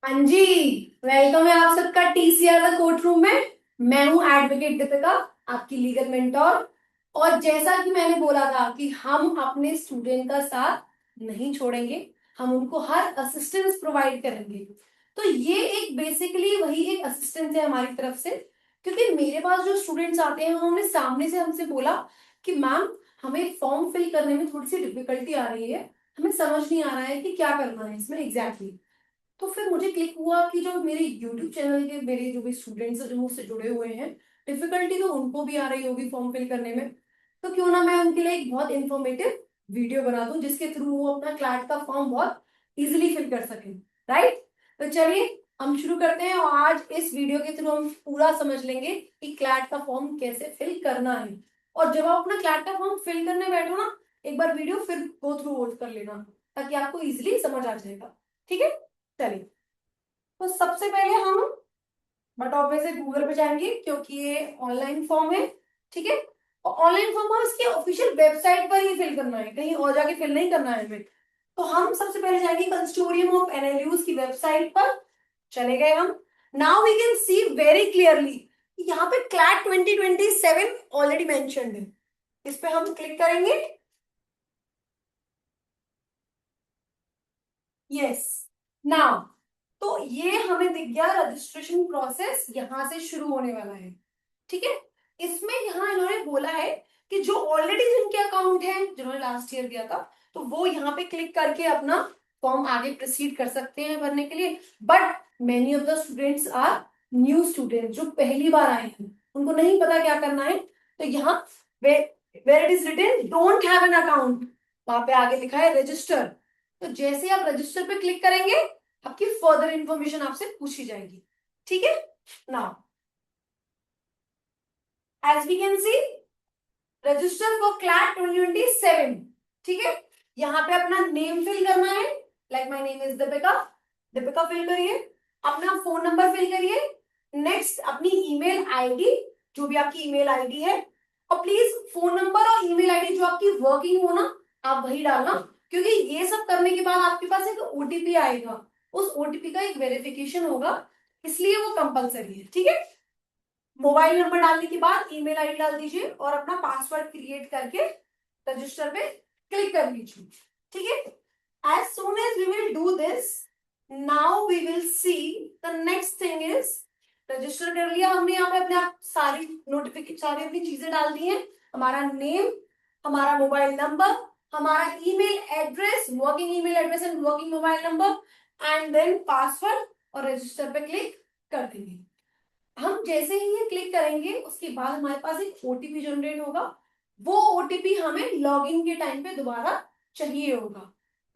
हाँ जी। वेलकम है आप सबका टीसीआर द कोर्ट रूम में। मैं हूं एडवोकेट दीपिका, आपकी लीगल मेंटोर। और जैसा कि मैंने बोला था कि हम अपने स्टूडेंट का साथ नहीं छोड़ेंगे, हम उनको हर असिस्टेंस प्रोवाइड करेंगे। तो ये एक बेसिकली वही एक असिस्टेंस है हमारी तरफ से। क्योंकि मेरे पास जो स्टूडेंट्स आते हैं उन्होंने सामने से हमसे बोला कि मैम, हमें फॉर्म फिल करने में थोड़ी सी डिफिकल्टी आ रही है, हमें समझ नहीं आ रहा है कि क्या करना है इसमें एग्जैक्टली। तो फिर मुझे क्लिक हुआ कि जो मेरे YouTube चैनल के मेरे जो भी स्टूडेंट्स हैं जो मुझसे जुड़े हुए हैं, डिफिकल्टी तो उनको भी आ रही होगी फॉर्म फिल करने में। तो क्यों ना मैं उनके लिए एक बहुत इंफॉर्मेटिव वीडियो बना दूं जिसके थ्रू वो अपना क्लैट का फॉर्म बहुत इजीली फिल कर सकें। राइट। तो चलिए हम शुरू करते हैं और आज इस वीडियो के थ्रू हम पूरा समझ लेंगे कि क्लैट का फॉर्म कैसे फिल करना है। और जब आप अपना क्लैट का फॉर्म फिल करने बैठो ना, एक बार वीडियो फिर गो थ्रू वॉच कर लेना ताकि आपको इजिली समझ आ जाएगा। ठीक है। चलिए, तो सबसे पहले हम बट ऑफिस से गूगल पे जाएंगे क्योंकि ये ऑनलाइन फॉर्म है। ठीक है। और ऑनलाइन फॉर्म हम इसके ऑफिशियल वेबसाइट पर ही फिल करना है, कहीं और जाके फिल नहीं करना है हमें। तो हम सबसे पहले जाएंगे कंसोर्टियम ऑफ एनएलयूज की वेबसाइट पर। चले गए हम। Now we can see very clearly यहाँ पे क्लैट 2027 ऑलरेडी मेंशन्ड है। इस पे हम क्लिक करेंगे। यस। नाउ तो ये हमें दिख गया रजिस्ट्रेशन प्रोसेस यहां से शुरू होने वाला है। ठीक है। इसमें यहाँ इन्होंने बोला है कि जो ऑलरेडी जिनके अकाउंट है जिन्होंने लास्ट ईयर दिया था, तो वो यहाँ पे क्लिक करके अपना फॉर्म आगे प्रोसीड कर सकते हैं भरने के लिए। But many of the students are new student जो पहली बार आए हैं, उनको नहीं पता क्या करना है। तो यहाँ where it is written don't have an account, वहां पे आगे लिखा है रजिस्टर। तो जैसे ही आप रजिस्टर पे क्लिक करेंगे आपकी फर्दर इंफॉर्मेशन आपसे पूछी जाएगी। ठीक है। Now as we can see register for CLAT 2027। ठीक है। यहाँ पे अपना नेम फिल करना है। Like my name is Deepika. Deepika fill करिए। अपना फोन नंबर फिल करिए। नेक्स्ट अपनी ईमेल आईडी, जो भी आपकी ईमेल आईडी है। और प्लीज फोन नंबर और ईमेल आईडी जो आपकी वर्किंग हो ना, आप वही डालना। क्योंकि ये सब करने के बाद आपके पास एक ओटीपी आएगा, उस ओटीपी का एक वेरिफिकेशन होगा, इसलिए वो कंपलसरी है। ठीक है। मोबाइल नंबर डालने के बाद ईमेल आईडी डाल दीजिए और अपना पासवर्ड क्रिएट करके रजिस्टर पे क्लिक कर लीजिए। ठीक है। As soon as we will do this, now we will see the next thing is, register कर लिया हमने यहाँ पे अपने आप सारी नोटिफिकेशन सारी अपनी चीजें डाल दी हैं। हमारा नेम, हमारा मोबाइल नंबर, हमारा email address, working email address and working mobile number, and then password, और रजिस्टर पे क्लिक कर देंगे। हम जैसे ही ये क्लिक करेंगे उसके बाद हमारे पास एक ओटीपी जनरेट होगा। वो ओटीपी हमें लॉगिन के टाइम पे दोबारा चाहिए होगा।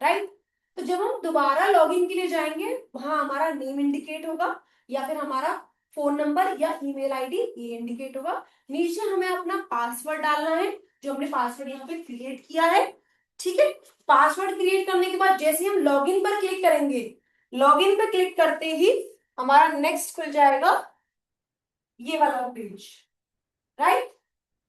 राइट। तो जब हम दोबारा लॉगिन के लिए जाएंगे वहां हमारा नेम इंडिकेट होगा या फिर हमारा फोन नंबर या ईमेल आईडी ये इंडिकेट होगा। नीचे हमें अपना पासवर्ड डालना है जो हमने पासवर्ड यहाँ पे क्रिएट किया है। ठीक है। पासवर्ड क्रिएट करने के बाद जैसे ही हम लॉगिन पर क्लिक करेंगे, लॉगिन पर क्लिक करते ही हमारा नेक्स्ट खुल जाएगा ये वाला पेज। राइट।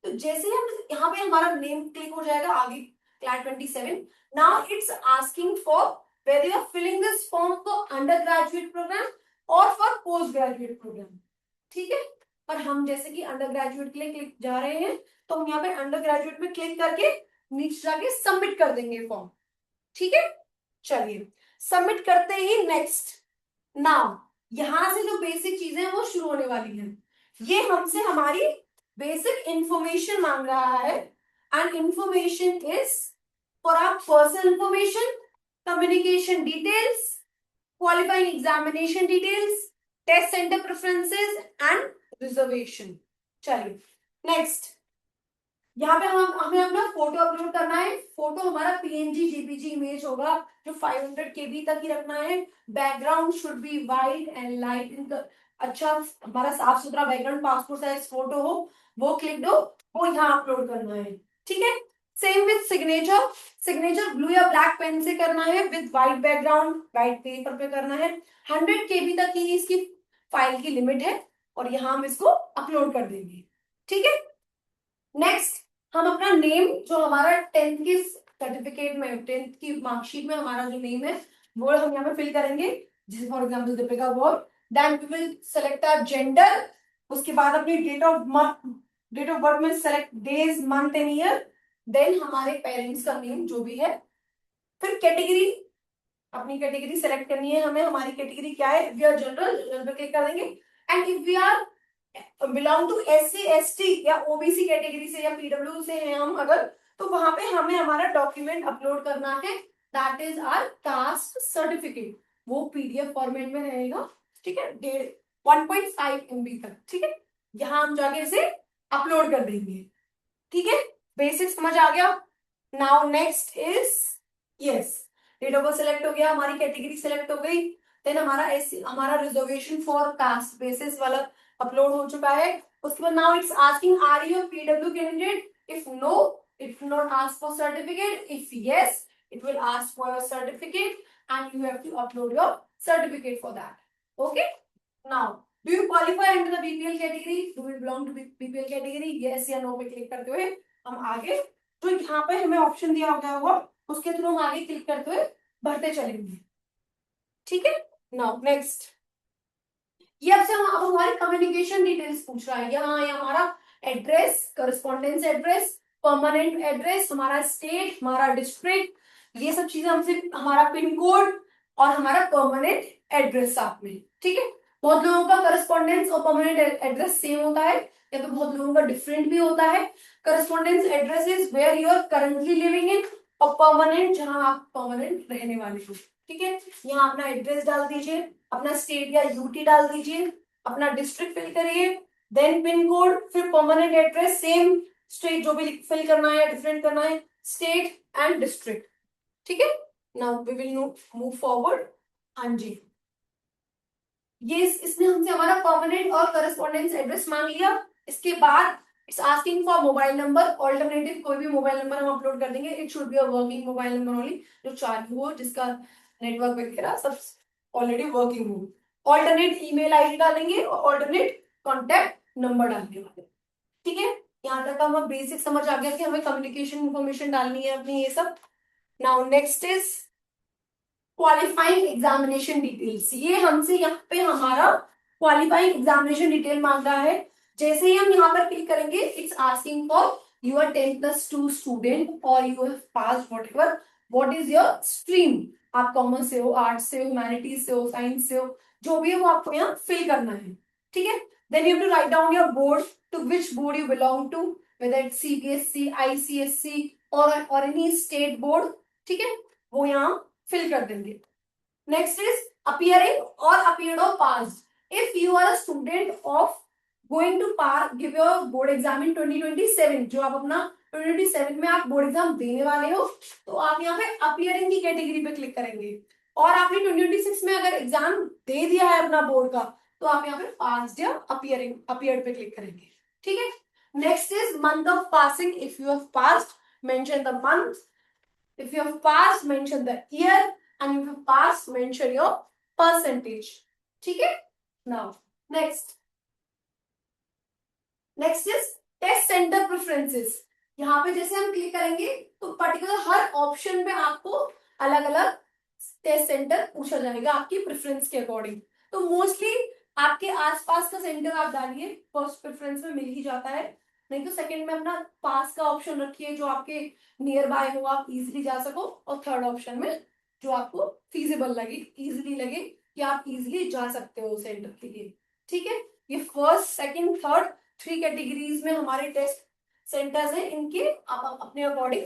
तो जैसे ही हम यहाँ पे हमारा नेम क्लिक हो जाएगा आगे CLAT 27। Now it's asking for whether you are filling this form for undergraduate program और फॉर पोस्ट ग्रेजुएट प्रोग्राम। ठीक है। पर हम जैसे कि अंडर ग्रेजुएट के लिए क्लिक जा रहे हैं, तो हम यहाँ पे अंडर ग्रेजुएट में क्लिक करके नीचे जाके सबमिट कर देंगे फॉर्म। ठीक है। चलिए, सबमिट करते ही नेक्स्ट। नाउ यहां से जो बेसिक चीजें हैं वो शुरू होने वाली हैं। ये हमसे हमारी बेसिक इंफॉर्मेशन मांग रहा है। And information is for our personal information, communication details, qualifying examination details, test centre preferences and reservation. चलिए नेक्स्ट, यहाँ पे हम हमें अपना फोटो अपलोड करना है। फोटो हमारा पीएनजी जेपीजी इमेज होगा जो 500 केबी तक ही रखना है। Background should be white and light in, अच्छा हमारा साफ सुथरा बैकग्राउंड पासपोर्ट साइज फोटो हो, वो क्लिक हो, वो यहाँ अपलोड करना है। ठीक है। Same with signature, signature blue या ब्लैक पेन से करना है with white background, white paper पे करना है। 100 केबी तक ही इसकी फाइल की लिमिट है और यहाँ हम इसको अपलोड कर देंगे। ठीक है। नेक्स्ट, हम अपना नेम जो हमारा टेंथ की सर्टिफिकेट में, टेंथ की मार्कशीट में हमारा जो नेम है वो हम यहाँ पे फिल करेंगे। जैसे फॉर एग्जाम्पल दीपिका बोल, then we will select our gender, उसके बाद अपनी डेट ऑफ बर्थ में select days month and year, then हमारे पेरेंट्स का नेम जो भी है, फिर कैटेगरी, अपनी कैटेगरी सेलेक्ट करनी है हमें, हमारी कैटेगरी क्या है, वी आर जनरल, जनरल पे क्लिक कर देंगे। And if we are belong to SC ST या OBC कैटेगरी से या PW से हैं हम अगर, तो वहां पे हमें हमारा डॉक्यूमेंट अपलोड करना है, that is our caste certificate, वो PDF फॉर्मेट में रहेगा, ठीक है, 1.5 MB तक, ठीक है, यहाँ हम जाके इसे अपलोड कर देंगे, ठीक है, बेसिक समझ आ गया। Now next is, yes, date of birth select हो गया, हमारी कैटेगरी सेलेक्ट हो गई, देन हमारा रिजर्वेशन फॉर कास्ट बेसिस वाला अपलोड हो चुका है। उसके बाद now it's asking are you PW candidate, if no it will not ask for certificate, if yes it will ask for your certificate and you have to upload your certificate for that. Okay, now do you qualify under the BPL category, do you belong to BPL category, yes या no पे click करते हुए हम आगे, तो यहाँ पे हमें ऑप्शन दिया गया होगा उसके थ्रू हम आगे क्लिक करते हुए बढ़ते चलेंगे, ठीक है। नाउ नेक्स्ट, ये आपसे अब हमारी कम्युनिकेशन डिटेल्स पूछ रहा है, यहाँ ये हमारा address, correspondence address, permanent address, हमारा स्टेट, हमारा डिस्ट्रिक्ट, ये सब चीजें हमसे, हमारा पिन कोड और हमारा परमानेंट एड्रेस साथ में, ठीक है। बहुत लोगों का करस्पॉन्डेंस और परमानेंट एड्रेस सेम होता है, या तो बहुत लोगों का डिफरेंट भी होता है। Correspondence address is where you are currently living in, और परमानेंट जहां आप परमानेंट रहने वाले हो, ठीक है। यहाँ अपना एड्रेस डाल दीजिए, अपना स्टेट या UT डाल दीजिए, अपना डिस्ट्रिक्ट फिल करिए, देन पिन कोड, फिर परमानेंट एड्रेस, सेम स्टेट जो भी फिल करना है, डिफरेंट करना है, स्टेट एंड डिस्ट्रिक्ट, ठीक है। Now we will move forward. हाँ जी, ये इसने हमसे हमारा परमानेंट और करस्पॉन्डेंस एड्रेस मांग लिया। इसके बाद it's asking for mobile number, alternative कोई भी मोबाइल नंबर हम अपलोड कर देंगे, it should be a working mobile number only, जो चालू हो, जिसका नेटवर्क वगैरह सब ऑलरेडी वर्किंग हो। ऑल्टरनेट ईमेल आईडी डालेंगे और ऑल्टरनेट कॉन्टैक्ट नंबर डालने वाले, ठीक है। यहाँ तक हम बेसिक समझ आ गया कि हमें कम्युनिकेशन इन्फॉर्मेशन डालनी है अपनी, ये सब। Now next is qualifying examination details, ये हमसे यहाँ पे हमारा क्वालिफाइंग एग्जामिनेशन डिटेल मांग रहा है। जैसे ही हम यहाँ पर क्लिक करेंगे, it's asking for you are 10+2 student और you have pass whatever, what is your stream, आप कॉमर्स से हो, आर्ट्स से हो, ह्यूमैनिटीज से हो, साइंस से हो, जो भी है वो आपको यहाँ फिल करना है, ठीक है। Then you have to write down your board, to which board you belong to, whether it's CBSE, ICSE और एनी स्टेट बोर्ड, ठीक है, वो यहाँ फिल कर देंगे। Next is appearing or appeared or passed, if you are a student of going to give your board exam in 2027, जो आप अपना 2027 में आप बोर्ड एग्जाम देने वाले हो, तो आप यहाँ पे appearing की कैटेगरी पे क्लिक करेंगे। और आपने 2026 में अगर एग्जाम दे दिया है अपना बोर्ड का, तो आप यहाँ पे पास्ड या appeared पे क्लिक करेंगे, ठीक है। Next is month of passing, if you have passed mention the month, if you have passed mention the year, and if you pass mention your percentage, ठीक है। now next is test centre preferences, यहाँ पे जैसे हम click करेंगे तो particular हर option पे आपको अलग अलग टेस्ट सेंटर पूछा जाएगा आपकी प्रेफरेंस के अकॉर्डिंग। तो मोस्टली आपके आसपास का सेंटर आप डालिए, फर्स्ट प्रेफरेंस में मिल ही जाता है, नहीं तो सेकंड में अपना पास का ऑप्शन रखिए जो आपके नियर बाय हो, आप इजीली जा सको, और थर्ड ऑप्शन में जो आपको फीजिबल लगे, इजीली लगे कि आप इजीली जा सकते हो सेंटर के लिए, ठीक है। ये फर्स्ट, सेकंड, थर्ड 3 कैटेगरीज में हमारे टेस्ट सेंटर्स हैं, इनके आप अपने अकॉर्डिंग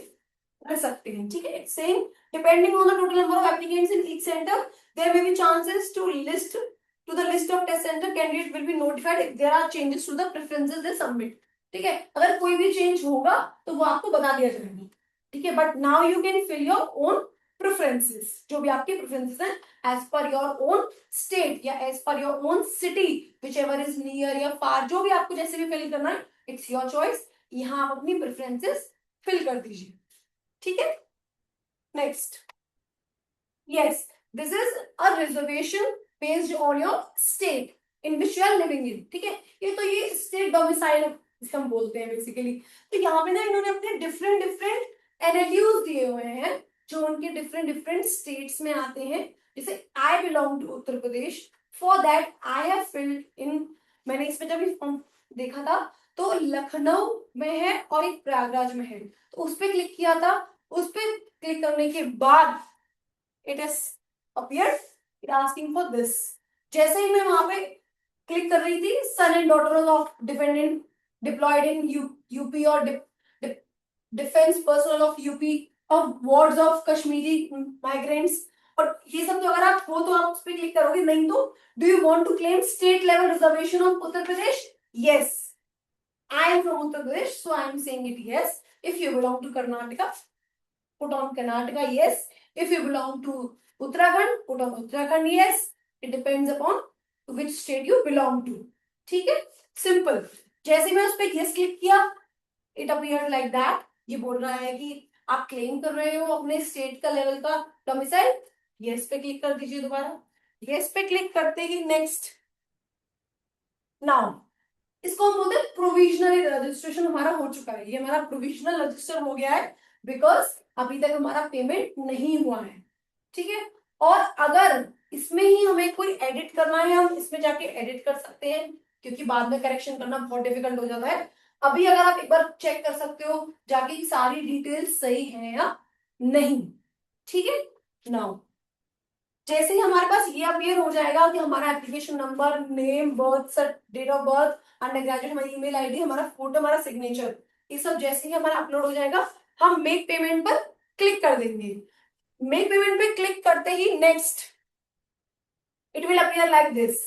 कर सकते हैं, ठीक है। Same depending on the total number of applicants in each centre, there may be chances to the list of test centre candidate will be notified if there are changes to the preferences they submit, ठीक है। अगर कोई भी change होगा तो वो आपको बता दिया जाएगा, ठीक है। But now you can fill your own preferences, जो भी आपके प्रेफरेंसेस हैं as per your own state या as per your own city, whichever is near या फार, जो भी आपको जैसे भी फिल करना है, इट्स योर चॉइस। यहाँ आप अपनी प्रेफरेंसेस फिल कर दीजिए, ठीक है। Next, yes, this is a reservation based on your state in which you are living in, ठीक है। ये स्टेट डोमिसाइल जिसे हम बोलते हैं बेसिकली। तो यहाँ पे ना इन्होंने अपने डिफरेंट NLUs दिए हुए हैं जो उनके डिफरेंट स्टेट्स में आते हैं, जैसे I belong to Uttar Pradesh, for that I have filled in, मैंने इसमें जब फॉर्म देखा था तो लखनऊ में है और एक प्रयागराज में है, तो उस पर क्लिक किया था। उस पर क्लिक करने के बाद it is appeared, it asking for this. जैसे ही मैं वहां पे क्लिक कर रही थी, son and daughters of dependent deployed in UP और defence personal of UP of wards of Kashmiri migrants, और ये सब तो अगर आप हो तो आप उस पर क्लिक करोगे, नहीं तो do you want to claim state level reservation of Uttar Pradesh? Yes, I am from Uttar Pradesh, so I am saying it yes. If you belong to Karnataka, put on Karnataka, yes. If you belong to Uttarakhand, put on Uttarakhand, yes. It depends upon which state you belong to. ठीक है, simple. जैसे मैं उस पर yes click किया, it appear like that. ये बोल रहा है कि आप क्लेम कर रहे हो अपने स्टेट का लेवल का डोमिसाइल, यस पे क्लिक कर दीजिए दोबारा। यस पे क्लिक करते ही नेक्स्ट, नाउ इसको हम बोलते हैं प्रोविजनल रजिस्ट्रेशन हमारा हो चुका है, ये हमारा प्रोविजनल रजिस्टर हो गया है, बिकॉज अभी तक हमारा पेमेंट नहीं हुआ है। ठीक है, और अगर इसमें ही हमें कोई एडिट करना है, हम इसमें जाके एडिट कर सकते हैं, क्योंकि बाद में करेक्शन करना बहुत डिफिकल्ट हो जाता है। अभी अगर आप एक बार चेक कर सकते हो जाके सारी डिटेल्स सही है या नहीं। ठीक है, नाउ जैसे ही हमारे पास ये अपीयर हो जाएगा कि हमारा application number, name, birth, date of birth, undergraduate, हमारी ईमेल आईडी, हमारा फोटो, हमारा सिग्नेचर, ये सब जैसे ही हमारा अपलोड हो जाएगा, हम मेक पेमेंट पर क्लिक कर देंगे। मेक पेमेंट पे क्लिक करते ही next it will appear like this.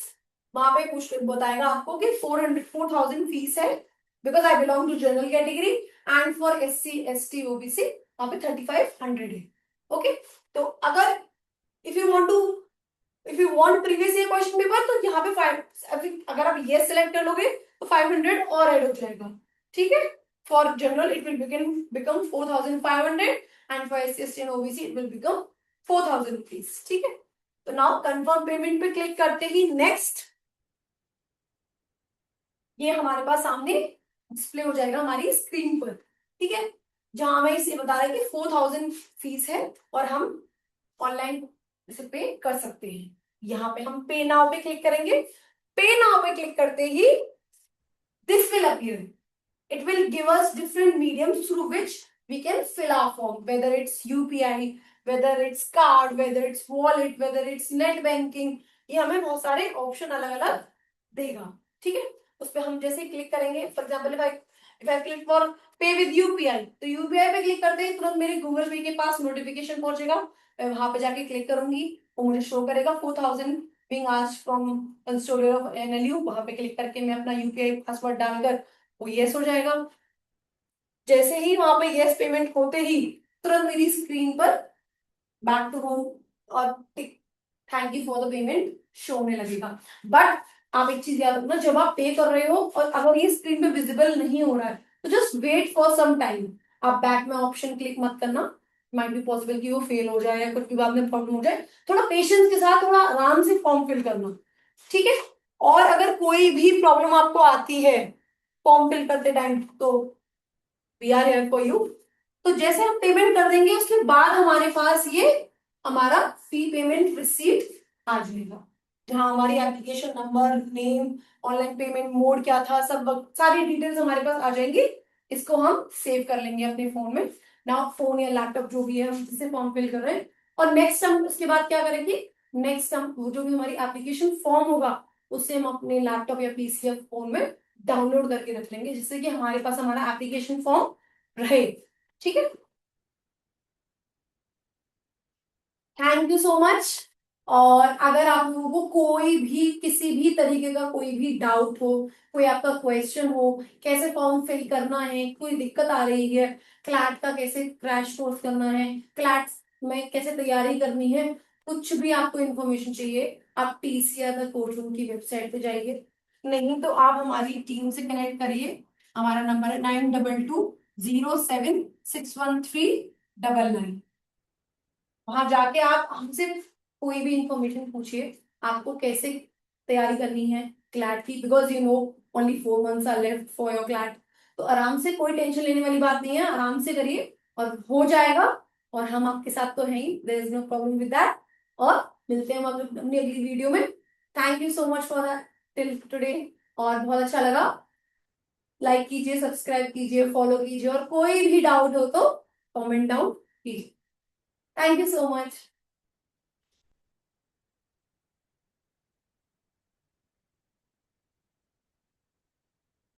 वहां पे कुछ बताएगा आपको कि 4,000 फीस है, because I belong to general category, and for SC ST OBC वहां पे 3,500 है। ओके, तो अगर if you want to if you want previous year question paper, तो यहाँ पे 5, अगर आप ये सिलेक्ट कर लोगे तो 500 और ऐड हो जाएगा। ठीक है, for general it will become 4,500 and for SC ST and OBC it will become 4,000 rupees. ठीक है, तो नाउ कंफर्म पेमेंट पे क्लिक करते ही नेक्स्ट, ये हमारे पास सामने डिस्प्ले हो जाएगा हमारी स्क्रीन पर। ठीक है, जहां हमें इसे बता रहा है कि 4,000 फीस है और हम ऑनलाइन इसे पे कर सकते हैं। यहाँ पे हम पे नाउ पे क्लिक करेंगे। पे नाउ पे क्लिक करते ही this will appear, it will give us different mediums through which we can fill our form, whether it's UPI, whether it's card, whether it's wallet, whether it's net banking, ये हमें बहुत सारे option अलग अलग देगा। ठीक है, उस पर हम जैसे क्लिक करेंगे, for example if I click for पे विद यूपीआई, तो यूपीआई पे क्लिक करते ही तुरंत मेरे गूगल पे के पास नोटिफिकेशन पहुंचेगा, मैं वहां पे जाके क्लिक करूंगी, वो मुझे शो करेगा 4,000 being asked from custodian of NLU, वहां पे क्लिक करके मैं अपना यूपीआई पासवर्ड डालकर वो यस हो जाएगा। जैसे ही वहां पे यस पेमेंट होते ही तुरंत मेरी स्क्रीन पर बैक टू होम और thank you for the payment show होने लगेगा। बट आप एक चीज याद रखना, जब आप पे कर रहे हो और अगर ये स्क्रीन पे विजिबल नहीं हो रहा है, तो just wait for some time. आप बैक में ऑप्शन क्लिक मत करना, माइट बी पॉसिबल कि वो फेल हो जाए या कुछ भी बाद में प्रॉब्लम हो जाए। थोड़ा पेशेंस के साथ थोड़ा आराम से फॉर्म फिल करना। ठीक है, और अगर कोई भी प्रॉब्लम आपको आती है फॉर्म फिल करते टाइम, तो we are here for you. तो जैसे हम पेमेंट कर देंगे उसके बाद हमारे पास ये हमारा फी पेमेंट रिसीट आ जाएगा, जहां हमारी application number, name, online payment mode क्या था, सब सारी डिटेल्स हमारे पास आ जाएंगी। इसको हम सेव कर लेंगे अपने फोन में, ना फोन या लैपटॉप जो भी है हम जिससे फॉर्म फिल कर रहे हैं। और नेक्स्ट हम उसके बाद क्या करेंगे, नेक्स्ट हम वो जो भी हमारी एप्लीकेशन फॉर्म होगा उससे हम अपने लैपटॉप या पीसी या फोन में डाउनलोड करके रख लेंगे, जिससे कि हमारे पास हमारा एप्लीकेशन फॉर्म रहे। ठीक है, थैंक यू सो मच। और अगर आप लोगों को कोई भी किसी भी तरीके का कोई भी डाउट हो, कोई आपका क्वेश्चन हो, कैसे फॉर्म फिल करना है, कोई दिक्कत आ रही है, क्लैट का कैसे क्रैश कोर्स करना है, क्लैट में कैसे तैयारी करनी है, कुछ भी आपको इन्फॉर्मेशन चाहिए, आप TCR द कोर्ट की वेबसाइट पे जाइए, नहीं तो आप हमारी टीम से कनेक्ट करिए। हमारा नंबर है 9220761399। वहां जाके आप हमसे कोई भी इंफॉर्मेशन पूछिए, आपको कैसे तैयारी करनी है क्लैट की, because you know only 4 months are left for your CLAT. तो आराम से, कोई टेंशन लेने वाली बात नहीं है, आराम से करिए और हो जाएगा। और हम आपके साथ तो हैं ही, there is no problem with that. और मिलते हैं हम अपनी अगली वीडियो में। Thank you so much for that till today, और बहुत अच्छा लगा। लाइक कीजिए, सब्सक्राइब कीजिए, फॉलो कीजिए, और कोई भी डाउट हो तो कमेंट डाउन कीजिए। Thank you so much.